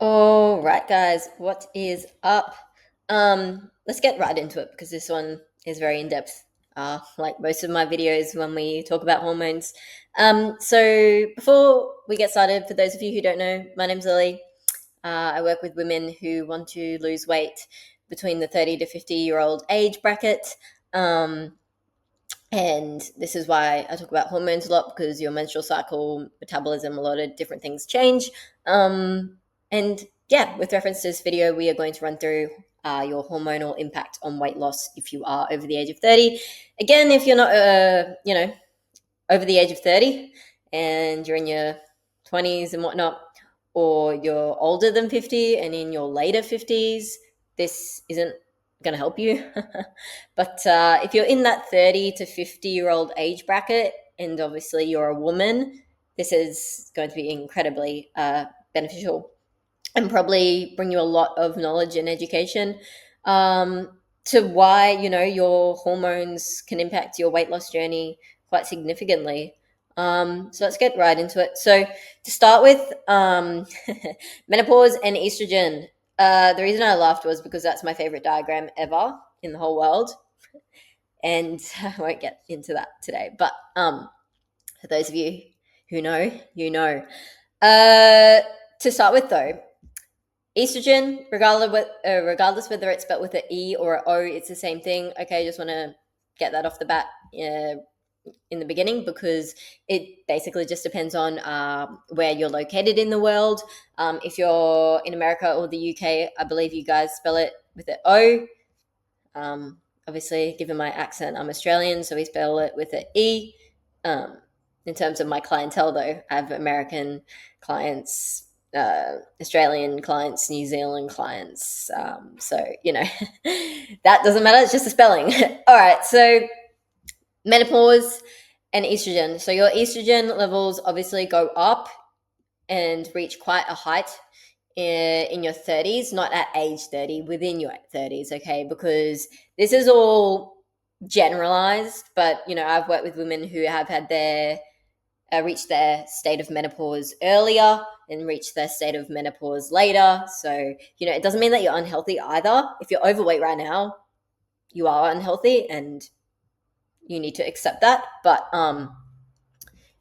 All right, guys, what is up? Let's get right into it because this one is very in depth, like most of my videos when we talk about hormones. So before we get started, for those of you who don't know, my name's Lily. I work with women who want to lose weight between the 30 to 50-year-old age bracket. Um, and this is why I talk about hormones a lot because your menstrual cycle, metabolism, a lot of different things change. And yeah, with reference to this video, we are going to run through your hormonal impact on weight loss if you are over the age of 30. Again, if you're not, over the age of 30 and you're in your 20s and whatnot, or you're older than 50 and in your later 50s, this isn't going to help you. But if you're in that 30 to 50-year-old age bracket, and obviously you're a woman, this is going to be incredibly beneficial and probably bring you a lot of knowledge and education to why your hormones can impact your weight loss journey quite significantly. So let's get right into it. So to start with, menopause and estrogen. The reason I laughed was because that's my favorite diagram ever in the whole world, and I won't get into that today. But for those of you who know, you know. To start with, though, estrogen, regardless whether it's spelled with an E or an O, it's the same thing. Okay, just want to get that off the bat in the beginning because it basically just depends on where you're located in the world. If you're in America or the UK, I believe you guys spell it with an O. Obviously, given my accent, I'm Australian, so we spell it with an E. In terms of my clientele, though, I have American clients, Australian clients, New Zealand clients. So, that doesn't matter. It's just a spelling. All right. So, menopause and estrogen. So, your estrogen levels obviously go up and reach quite a height in your 30s, not at age 30, within your 30s, okay? Because this is all generalized, but, I've worked with women who have had their reach their state of menopause earlier and reach their state of menopause later. So, it doesn't mean that you're unhealthy either. If you're overweight right now, you are unhealthy and you need to accept that. But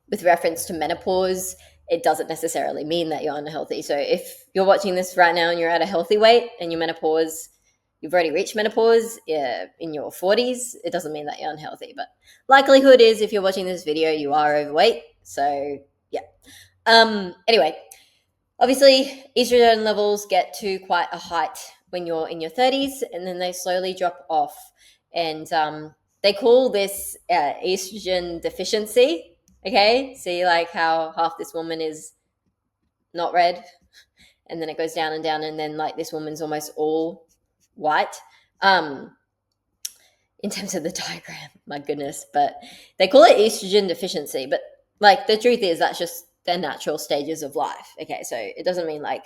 with reference to menopause, it doesn't necessarily mean that you're unhealthy. So if you're watching this right now and you're at a healthy weight and you've already reached menopause in your 40s, it doesn't mean that you're unhealthy. But likelihood is if you're watching this video, you are overweight. So yeah. Anyway, obviously estrogen levels get to quite a height when you're in your 30s and then they slowly drop off. And they call this estrogen deficiency. Okay, see like how half this woman is not red and then it goes down and down and then like this woman's almost all white. In terms of the diagram, my goodness, but they call it estrogen deficiency, but like the truth is that's just their natural stages of life. Okay, so it doesn't mean like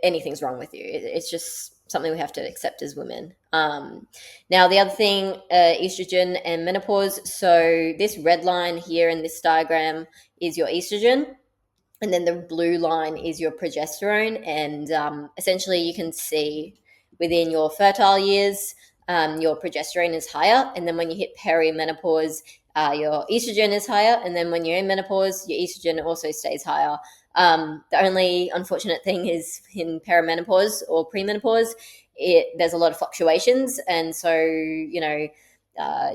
anything's wrong with you. It's just something we have to accept as women. Now the other thing, estrogen and menopause. So this red line here in this diagram is your estrogen, and then the blue line is your progesterone. And essentially, you can see within your fertile years, your progesterone is higher, and then when you hit perimenopause, your estrogen is higher, and then when you're in menopause, your estrogen also stays higher. The only unfortunate thing is in perimenopause or premenopause, there's a lot of fluctuations, and so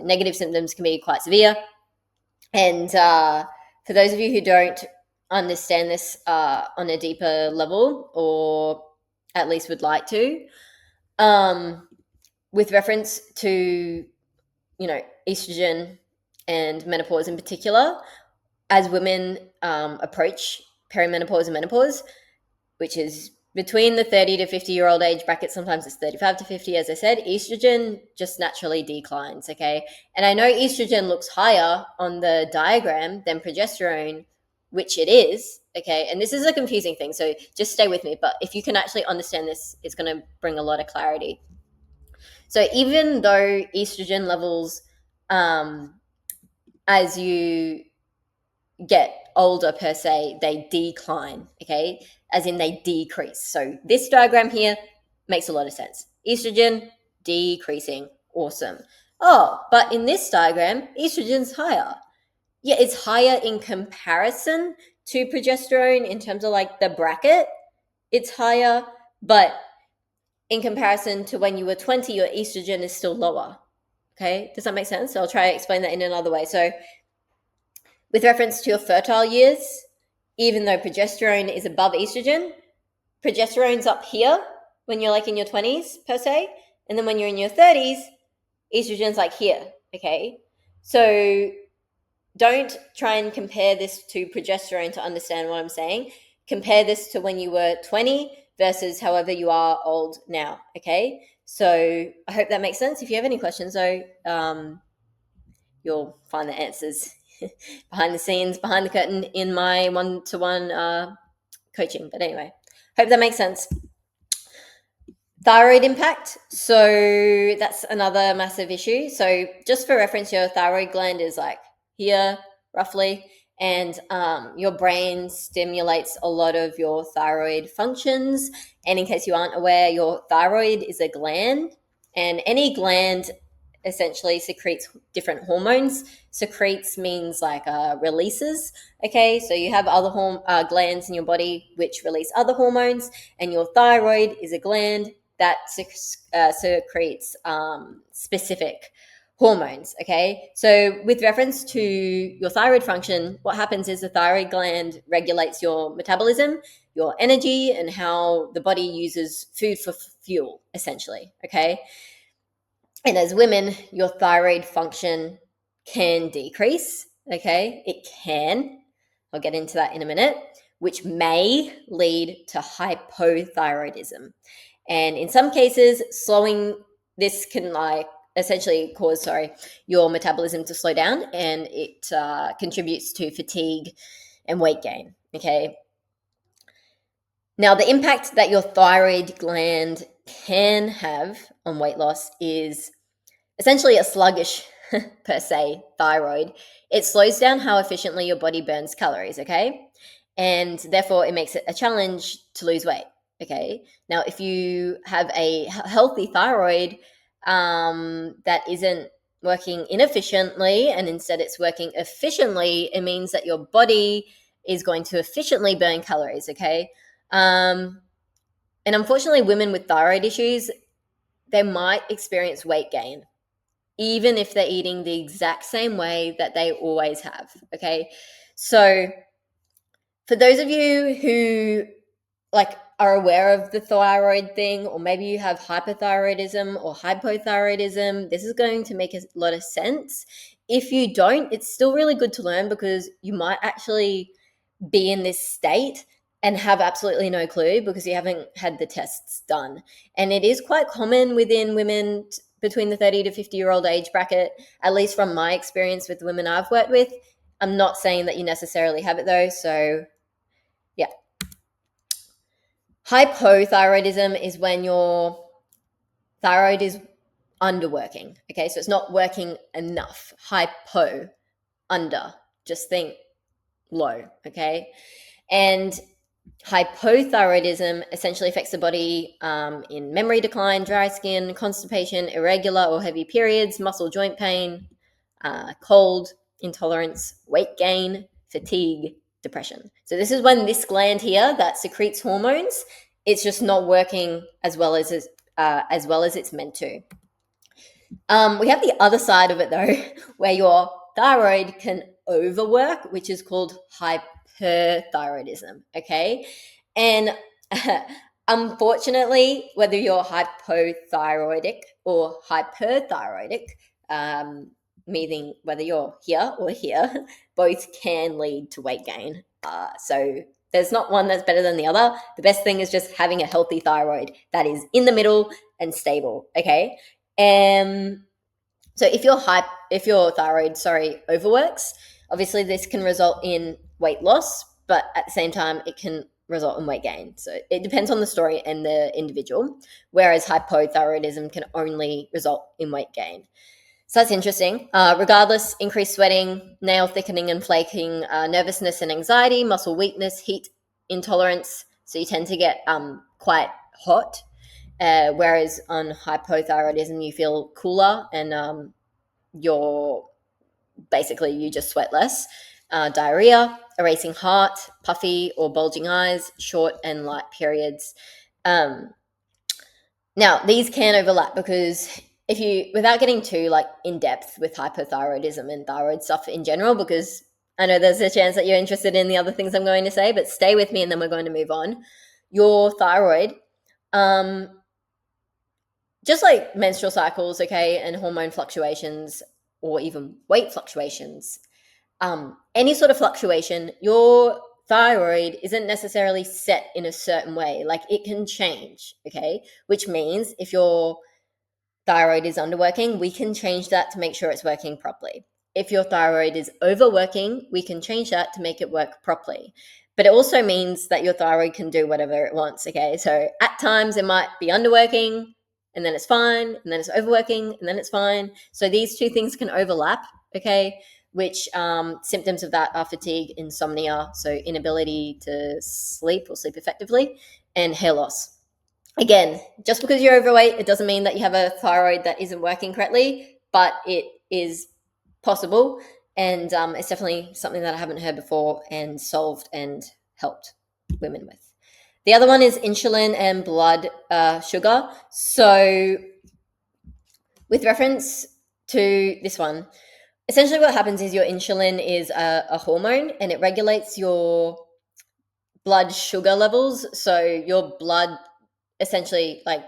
negative symptoms can be quite severe. And for those of you who don't understand this on a deeper level, or at least would like to, with reference to estrogen and menopause in particular, as women approach perimenopause and menopause, which is between the 30 to 50-year-old age bracket, sometimes it's 35 to 50, as I said, estrogen just naturally declines, okay? And I know estrogen looks higher on the diagram than progesterone, which it is, okay? And this is a confusing thing, so just stay with me. But if you can actually understand this, it's going to bring a lot of clarity. So even though estrogen levels, as you get older per se, they decline, okay? As in they decrease. So this diagram here makes a lot of sense. Estrogen decreasing, awesome. Oh, but in this diagram, estrogen's higher. Yeah, it's higher in comparison to progesterone in terms of like the bracket. It's higher, but in comparison to when you were 20, your estrogen is still lower. Okay, does that make sense? So I'll try to explain that in another way. So, with reference to your fertile years, even though progesterone is above estrogen, progesterone's up here when you're like in your 20s per se, and then when you're in your 30s, estrogen's like here. Okay, so don't try and compare this to progesterone to understand what I'm saying. Compare this to when you were 20 versus however you are old now. Okay, so I hope that makes sense. If you have any questions, though, you'll find the answers behind the scenes, behind the curtain in my one-to-one coaching. But anyway, hope that makes sense. Thyroid impact. So that's another massive issue. So just for reference, your thyroid gland is like here roughly, and your brain stimulates a lot of your thyroid functions. And in case you aren't aware, your thyroid is a gland, and any gland essentially secretes different hormones. Secretes means like releases. Okay, so you have other glands in your body which release other hormones, and your thyroid is a gland that secretes specific hormones. Okay, so with reference to your thyroid function, what happens is the thyroid gland regulates your metabolism, your energy, and how the body uses food for fuel, essentially. Okay, and as women, your thyroid function can decrease. Okay, it can. I'll get into that in a minute, which may lead to hypothyroidism. And in some cases, slowing this can like essentially cause your metabolism to slow down, and it contributes to fatigue and weight gain. Okay, now the impact that your thyroid gland can have on weight loss is essentially a sluggish per se thyroid. It slows down how efficiently your body burns calories. Okay, and therefore it makes it a challenge to lose weight. Okay, now if you have a healthy thyroid that isn't working inefficiently and instead it's working efficiently, it means that your body is going to efficiently burn calories. Okay, and unfortunately, women with thyroid issues, they might experience weight gain even if they're eating the exact same way that they always have. Okay, so for those of you who like are aware of the thyroid thing, or maybe you have hypothyroidism or hypothyroidism, this is going to make a lot of sense. If you don't, it's still really good to learn, because you might actually be in this state and have absolutely no clue because you haven't had the tests done. And it is quite common within women between the 30 to 50-year-old age bracket, at least from my experience with the women I've worked with. I'm not saying that you necessarily have it though, so yeah. Hypothyroidism is when your thyroid is underworking. Okay, so it's not working enough. Hypo, under, just think low. Okay, and hypothyroidism essentially affects the body in memory decline, dry skin, constipation, irregular or heavy periods, muscle joint pain, cold, intolerance, weight gain, fatigue, depression. So this is when this gland here that secretes hormones, it's just not working as well as it's meant to. We have the other side of it though, where your thyroid can overwork, which is called hyperthyroidism. Okay, and unfortunately, whether you're hypothyroidic or hyperthyroidic, meaning whether you're here or here, both can lead to weight gain. So there's not one that's better than the other. The best thing is just having a healthy thyroid that is in the middle and stable. Okay, so if your thyroid overworks, obviously this can result in weight loss, but at the same time it can result in weight gain. So it depends on the story and the individual, whereas hypothyroidism can only result in weight gain. So that's interesting. Regardless, increased sweating, nail thickening and flaking, nervousness and anxiety, muscle weakness, heat intolerance. So you tend to get quite hot, whereas on hypothyroidism, you feel cooler and you're basically you just sweat less. Diarrhea, a racing heart, puffy or bulging eyes, short and light periods. Now, these can overlap because if you, without getting too like in depth with hypothyroidism and thyroid stuff in general, because I know there's a chance that you're interested in the other things I'm going to say, but stay with me and then we're going to move on. Your thyroid, just like menstrual cycles, okay, and hormone fluctuations or even weight fluctuations, any sort of fluctuation, your thyroid isn't necessarily set in a certain way. Like it can change, okay? Which means if your thyroid is underworking, we can change that to make sure it's working properly. If your thyroid is overworking, we can change that to make it work properly. But it also means that your thyroid can do whatever it wants, okay? So at times it might be underworking and then it's fine, and then it's overworking and then it's fine. So these two things can overlap, okay? Which symptoms of that are fatigue, insomnia, so inability to sleep or sleep effectively, and hair loss. Again, just because you're overweight, it doesn't mean that you have a thyroid that isn't working correctly, but it is possible. And it's definitely something that I haven't heard before and solved and helped women with. The other one is insulin and blood sugar. So, with reference to this one, essentially what happens is your insulin is a hormone and it regulates your blood sugar levels. So, your blood essentially like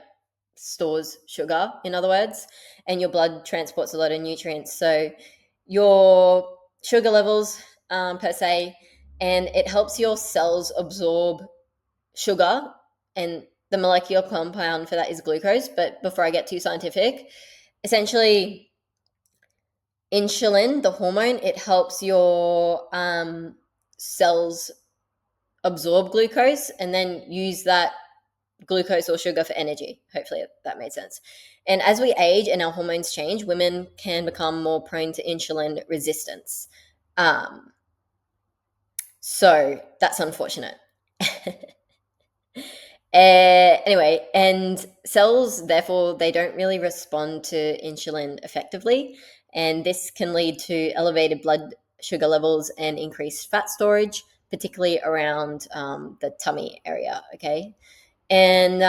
stores sugar, in other words, and your blood transports a lot of nutrients. So your sugar levels per se, and it helps your cells absorb sugar, and the molecular compound for that is glucose. But before I get too scientific, essentially insulin, the hormone, it helps your cells absorb glucose and then use that glucose or sugar for energy. Hopefully that made sense. And as we age and our hormones change, women can become more prone to insulin resistance. So that's unfortunate. Anyway, and cells, therefore, they don't really respond to insulin effectively. And this can lead to elevated blood sugar levels and increased fat storage, particularly around the tummy area. Okay. And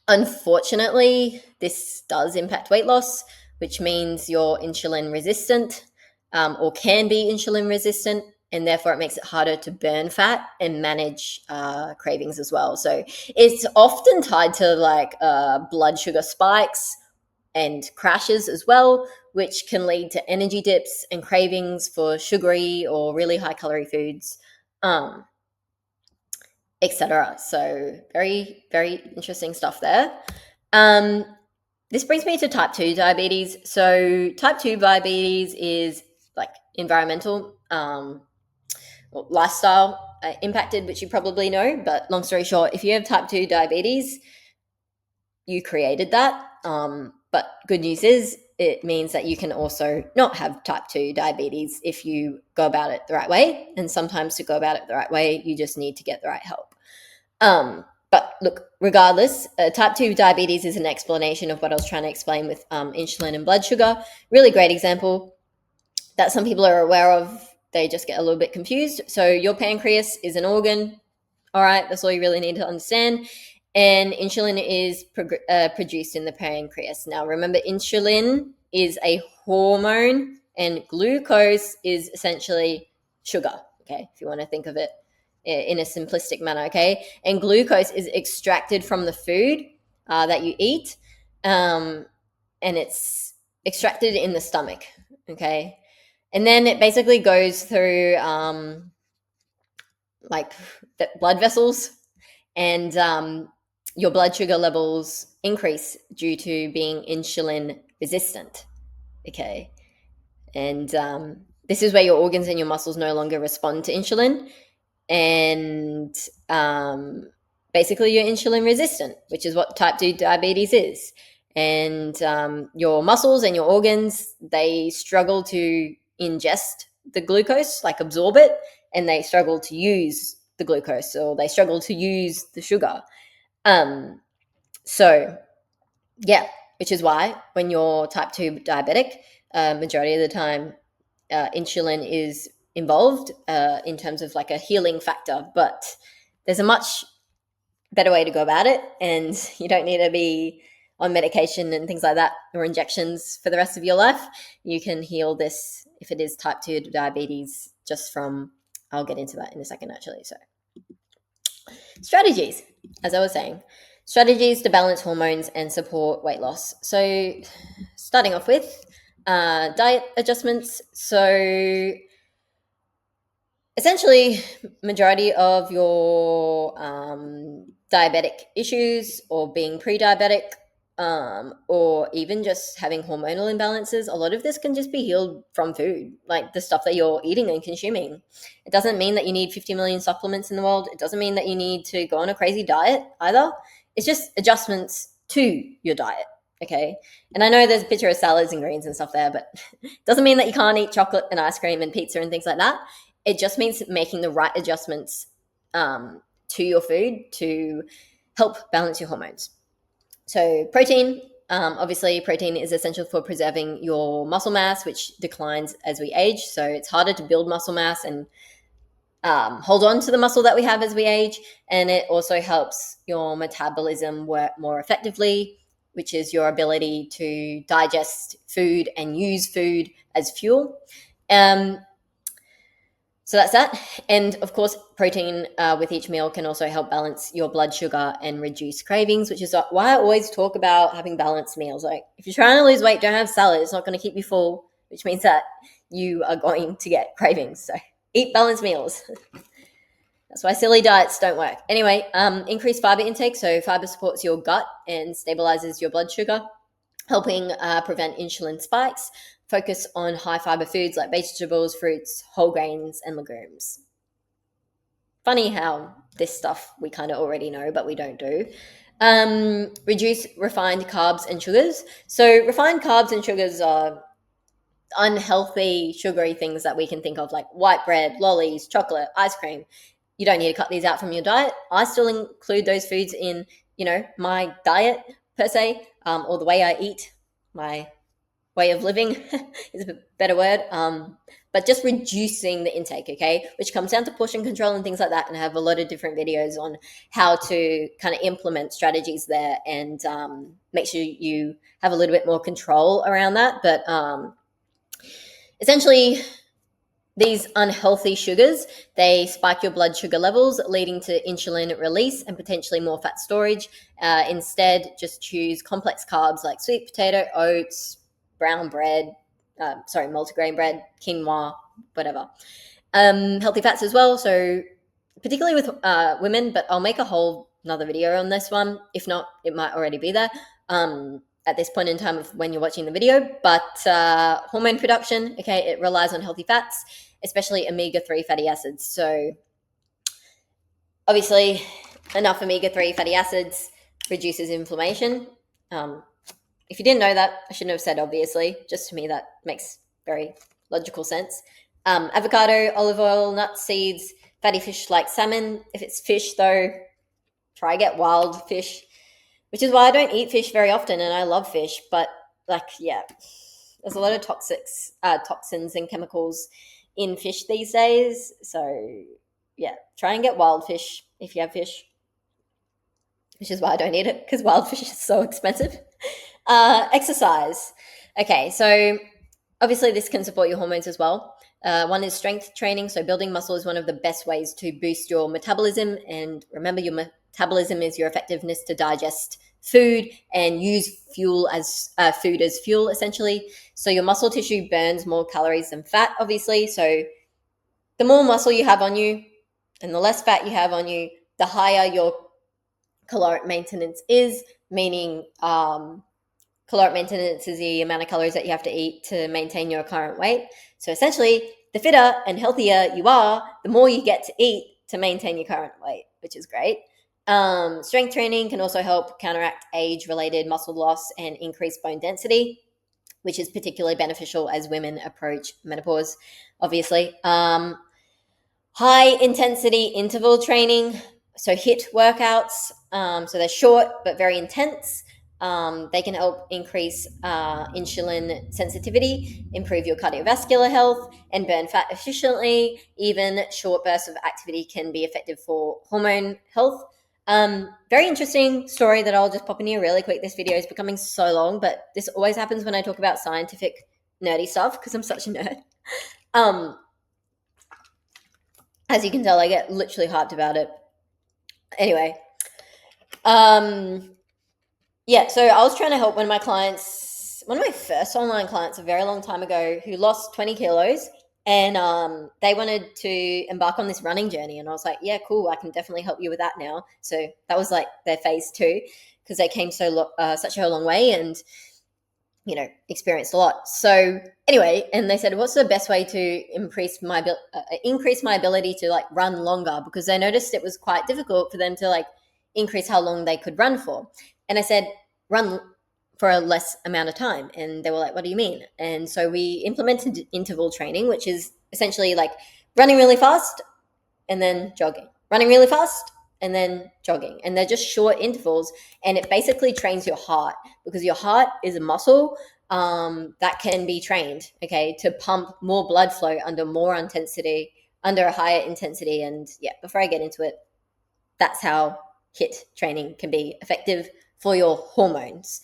unfortunately, this does impact weight loss, which means you're insulin resistant or can be insulin resistant, and therefore it makes it harder to burn fat and manage cravings as well. So it's often tied to like blood sugar spikes and crashes as well, which can lead to energy dips and cravings for sugary or really high calorie foods. Etc. So very, very interesting stuff there. This brings me to type 2 diabetes. So type 2 diabetes is like environmental lifestyle impacted, which you probably know. But long story short, if you have type 2 diabetes, you created that. But good news is it means that you can also not have type 2 diabetes if you go about it the right way. And sometimes to go about it the right way, you just need to get the right help. But look, regardless, type 2 diabetes is an explanation of what I was trying to explain with insulin and blood sugar. Really great example that some people are aware of. They just get a little bit confused. So your pancreas is an organ. All right, that's all you really need to understand. And insulin is produced in the pancreas. Now, remember, insulin is a hormone and glucose is essentially sugar, okay, if you want to think of it in a simplistic manner, okay? And glucose is extracted from the food that you eat, and it's extracted in the stomach, okay? And then it basically goes through like the blood vessels, and your blood sugar levels increase due to being insulin resistant, okay? And this is where your organs and your muscles no longer respond to insulin, and basically you're insulin resistant, which is what type 2 diabetes is. and your muscles and your organs, they struggle to ingest the glucose, like absorb it, and they struggle to use the glucose, or they struggle to use the sugar. So yeah, which is why when you're type 2 diabetic, majority of the time insulin is involved in terms of like a healing factor, but there's a much better way to go about it, and you don't need to be on medication and things like that, or injections for the rest of your life. You can heal this if it is type 2 diabetes just from, I'll get into that in a second actually. So strategies, as I was saying, strategies to balance hormones and support weight loss. So starting off with diet adjustments. So essentially, majority of your diabetic issues, or being pre-diabetic, or even just having hormonal imbalances, a lot of this can just be healed from food, like the stuff that you're eating and consuming. It doesn't mean that you need 50 million supplements in the world. It doesn't mean that you need to go on a crazy diet either. It's just adjustments to your diet. Okay. And I know there's a picture of salads and greens and stuff there, but it doesn't mean that you can't eat chocolate and ice cream and pizza and things like that. It just means making the right adjustments to your food to help balance your hormones. So protein, obviously protein is essential for preserving your muscle mass, which declines as we age. So it's harder to build muscle mass and hold on to the muscle that we have as we age. And it also helps your metabolism work more effectively, which is your ability to digest food and use food as fuel. So that's that. And of course, protein with each meal can also help balance your blood sugar and reduce cravings, which is why I always talk about having balanced meals. Like if you're trying to lose weight, don't have salad. It's not going to keep you full, which means that you are going to get cravings. So eat balanced meals. That's why silly diets don't work. Anyway, increase fiber intake. So fiber supports your gut and stabilizes your blood sugar, helping prevent insulin spikes. Focus on high fiber foods like vegetables, fruits, whole grains, and legumes. Funny how this stuff we kind of already know, but we don't do. Reduce refined carbs and sugars. So refined carbs and sugars are unhealthy, sugary things that we can think of, like white bread, lollies, chocolate, ice cream. You don't need to cut these out from your diet. I still include those foods in, my diet per se, or the way I eat, my way of living is a better word. But just reducing the intake, okay, which comes down to portion control and things like that. And I have a lot of different videos on how to kind of implement strategies there and make sure you have a little bit more control around that. But essentially, these unhealthy sugars, they spike your blood sugar levels, leading to insulin release and potentially more fat storage. Instead, just choose complex carbs like sweet potato, oats, brown bread, multigrain bread, quinoa, whatever. Healthy fats as well, so particularly with women, but I'll make a whole another video on this one. If not, it might already be there at this point in time of when you're watching the video. But hormone production, okay, it relies on healthy fats, especially omega-3 fatty acids. So obviously, enough omega-3 fatty acids reduces inflammation. If you didn't know that, I shouldn't have said obviously. Just to me, that makes very logical sense. Avocado, olive oil, nuts, seeds, fatty fish like salmon. If it's fish, though, try get wild fish, which is why I don't eat fish very often, and I love fish. But, there's a lot of toxins and chemicals in fish these days. So, try and get wild fish if you have fish, which is why I don't eat it, because wild fish is so expensive. Exercise. Okay, so obviously this can support your hormones as well. One is strength training. So building muscle is one of the best ways to boost your metabolism. And remember, your metabolism is your effectiveness to digest food and use food as fuel, essentially. So your muscle tissue burns more calories than fat, obviously. So the more muscle you have on you and the less fat you have on you, the higher your caloric maintenance is, meaning caloric maintenance is the amount of calories that you have to eat to maintain your current weight. So essentially, the fitter and healthier you are, the more you get to eat to maintain your current weight, which is great. Strength training can also help counteract age-related muscle loss and increase bone density, which is particularly beneficial as women approach menopause, obviously. High intensity interval training, so HIIT workouts. So they're short but very intense. They can help increase insulin sensitivity, improve your cardiovascular health, and burn fat efficiently. Even short bursts of activity can be effective for hormone health. Very interesting story that I'll just pop in here really quick. This video is becoming so long, but this always happens when I talk about scientific nerdy stuff because I'm such a nerd. As you can tell, I get literally hyped about it. Anyway, yeah, so I was trying to help one of my first online clients a very long time ago who lost 20 kilos and they wanted to embark on this running journey. And I was like, yeah, cool, I can definitely help you with that now. So that was like their phase 2 because they came such a long way and, experienced a lot. So anyway, and they said, what's the best way to increase my ability to like run longer? Because they noticed it was quite difficult for them to like increase how long they could run for. And I said, run for a less amount of time. And they were like, what do you mean? And so we implemented interval training, which is essentially like running really fast and then jogging, running really fast and then jogging. And they're just short intervals. And it basically trains your heart because your heart is a muscle that can be trained, okay, to pump more blood flow under a higher intensity. And yeah, before I get into it, that's how HIIT training can be effective for your hormones.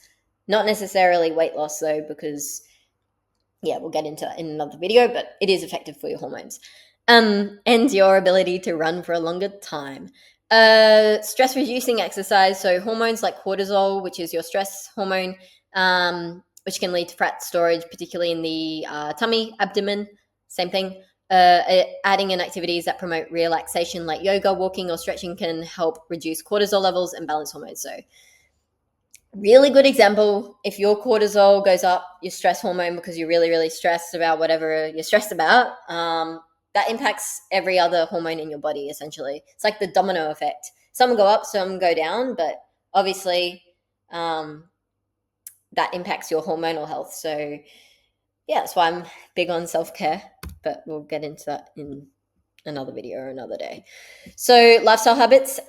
Not necessarily weight loss though, because yeah, we'll get into that in another video, but it is effective for your hormones. And your ability to run for a longer time. Stress reducing exercise. So hormones like cortisol, which is your stress hormone, which can lead to fat storage, particularly in the tummy, abdomen, same thing. Adding in activities that promote relaxation like yoga, walking, or stretching can help reduce cortisol levels and balance hormones. So really good example, if your cortisol goes up, your stress hormone, because you're really, really stressed about whatever you're stressed about, that impacts every other hormone in your body, essentially. It's like the domino effect. Some go up, some go down, but obviously that impacts your hormonal health. So yeah, that's why I'm big on self-care, but we'll get into that in another video or another day. So lifestyle habits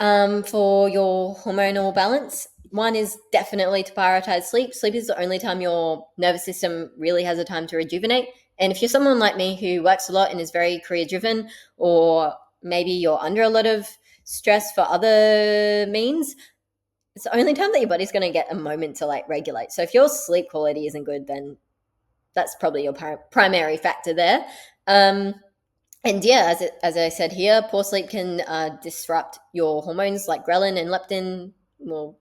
for your hormonal balance. One is definitely to prioritize sleep. Sleep is the only time your nervous system really has a time to rejuvenate. And if you're someone like me who works a lot and is very career driven, or maybe you're under a lot of stress for other means, it's the only time that your body's going to get a moment to like regulate. So if your sleep quality isn't good, then that's probably your primary factor there. And yeah, as I said here, poor sleep can disrupt your hormones like ghrelin and leptin. We'll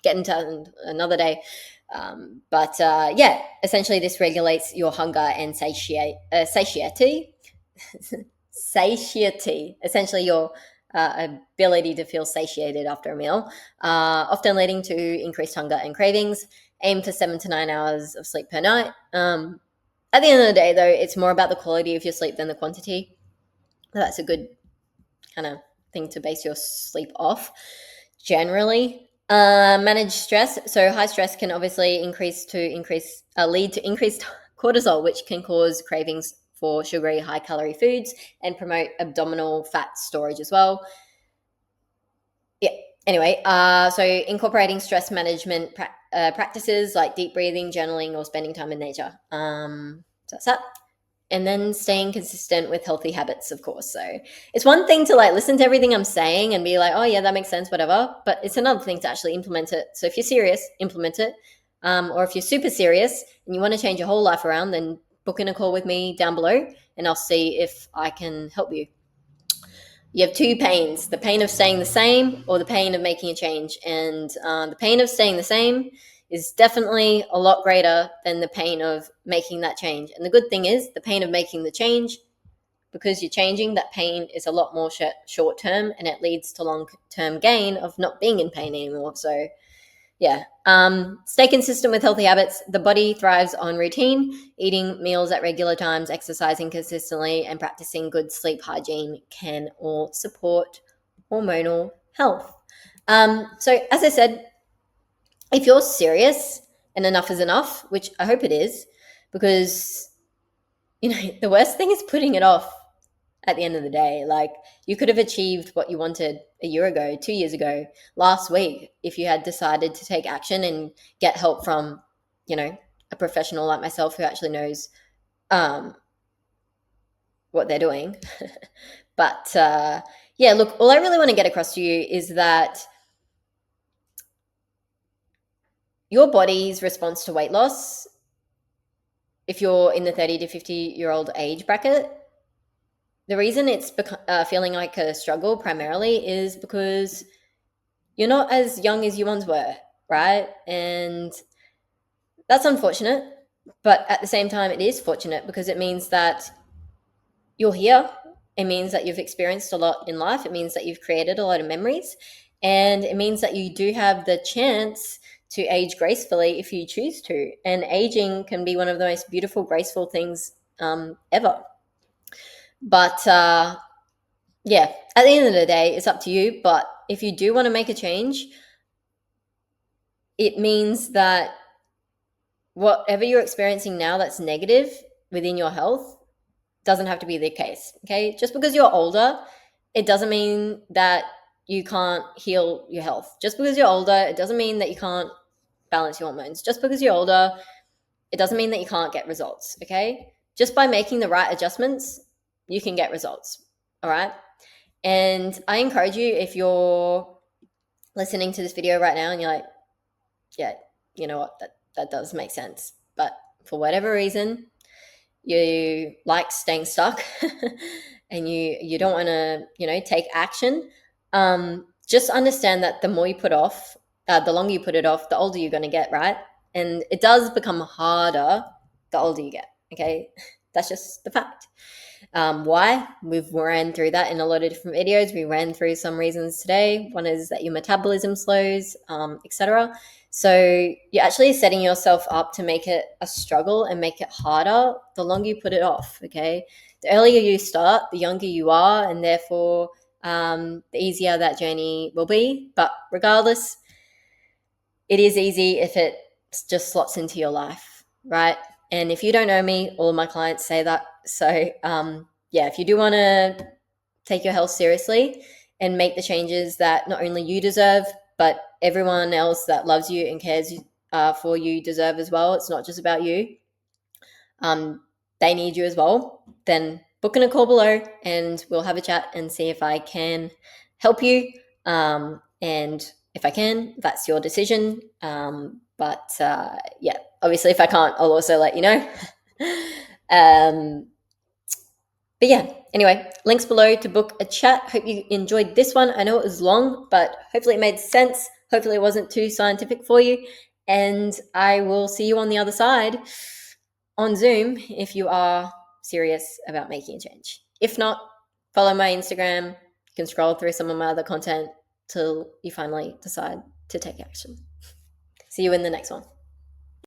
get into another day. But yeah, essentially this regulates your hunger and satiety. Satiety, essentially your ability to feel satiated after a meal, often leading to increased hunger and cravings. Aim for 7 to 9 hours of sleep per night. At the end of the day, though, it's more about the quality of your sleep than the quantity. That's a good kind of thing to base your sleep off. Generally, manage stress. So high stress can obviously lead to increased cortisol, which can cause cravings for sugary, high-calorie foods and promote abdominal fat storage as well. Yeah. Anyway, so incorporating stress management practices like deep breathing, journaling, or spending time in nature. So that's that. And then staying consistent with healthy habits, of course. So it's one thing to like listen to everything I'm saying and be like, oh yeah, that makes sense, whatever. But it's another thing to actually implement it. So if you're serious, implement it. Or if you're super serious and you want to change your whole life around, then book in a call with me down below and I'll see if I can help you. You have two pains, the pain of staying the same or the pain of making a change. And the pain of staying the same is definitely a lot greater than the pain of making that change. And the good thing is the pain of making the change, because you're changing, that pain is a lot more short term and it leads to long term gain of not being in pain anymore. So yeah, stay consistent with healthy habits. The body thrives on routine. Eating meals at regular times, exercising consistently, and practicing good sleep hygiene can all support hormonal health. So as I said, if you're serious and enough is enough, which I hope it is, because the worst thing is putting it off at the end of the day. Like, you could have achieved what you wanted a year ago, 2 years ago, last week, if you had decided to take action and get help from, a professional like myself who actually knows um, what they're doing. But yeah, look, all I really want to get across to you is that your body's response to weight loss, if you're in the 30 to 50-year-old age bracket, the reason it's feeling like a struggle primarily is because you're not as young as you once were, right? And that's unfortunate. But at the same time, it is fortunate because it means that you're here. It means that you've experienced a lot in life. It means that you've created a lot of memories. And it means that you do have the chance to age gracefully if you choose to. And aging can be one of the most beautiful, graceful things ever. But yeah, at the end of the day, it's up to you. But if you do want to make a change, it means that whatever you're experiencing now that's negative within your health doesn't have to be the case. Okay. Just because you're older, it doesn't mean that you can't heal your health. Just because you're older, it doesn't mean that you can't balance your hormones. Just because you're older, it doesn't mean that you can't get results. Okay. Just by making the right adjustments, you can get results. All right. And I encourage you, if you're listening to this video right now and you're like, yeah, you know what, that does make sense. But for whatever reason, you like staying stuck and you don't want to, take action, just understand that the more you put off, the longer you put it off, the older you're going to get, right? And it does become harder the older you get, okay? That's just the fact. Why? We've ran through that in a lot of different videos. We ran through some reasons today. One is that your metabolism slows, etc. So you're actually setting yourself up to make it a struggle and make it harder the longer you put it off, okay? The earlier you start, the younger you are, and therefore the easier that journey will be. But regardless, it is easy if it just slots into your life, right? And if you don't know me, all of my clients say that. So yeah, if you do want to take your health seriously and make the changes that not only you deserve, but everyone else that loves you and cares for you deserve as well. It's not just about you. They need you as well. Then book in a call below and we'll have a chat and see if I can help you. And if I can, that's your decision. But yeah, obviously if I can't, I'll also let you know. But yeah, anyway, links below to book a chat. Hope you enjoyed this one. I know it was long, but hopefully it made sense. Hopefully it wasn't too scientific for you. And I will see you on the other side on Zoom if you are serious about making a change. If not, follow my Instagram. You can scroll through some of my other content till you finally decide to take action. See you in the next one.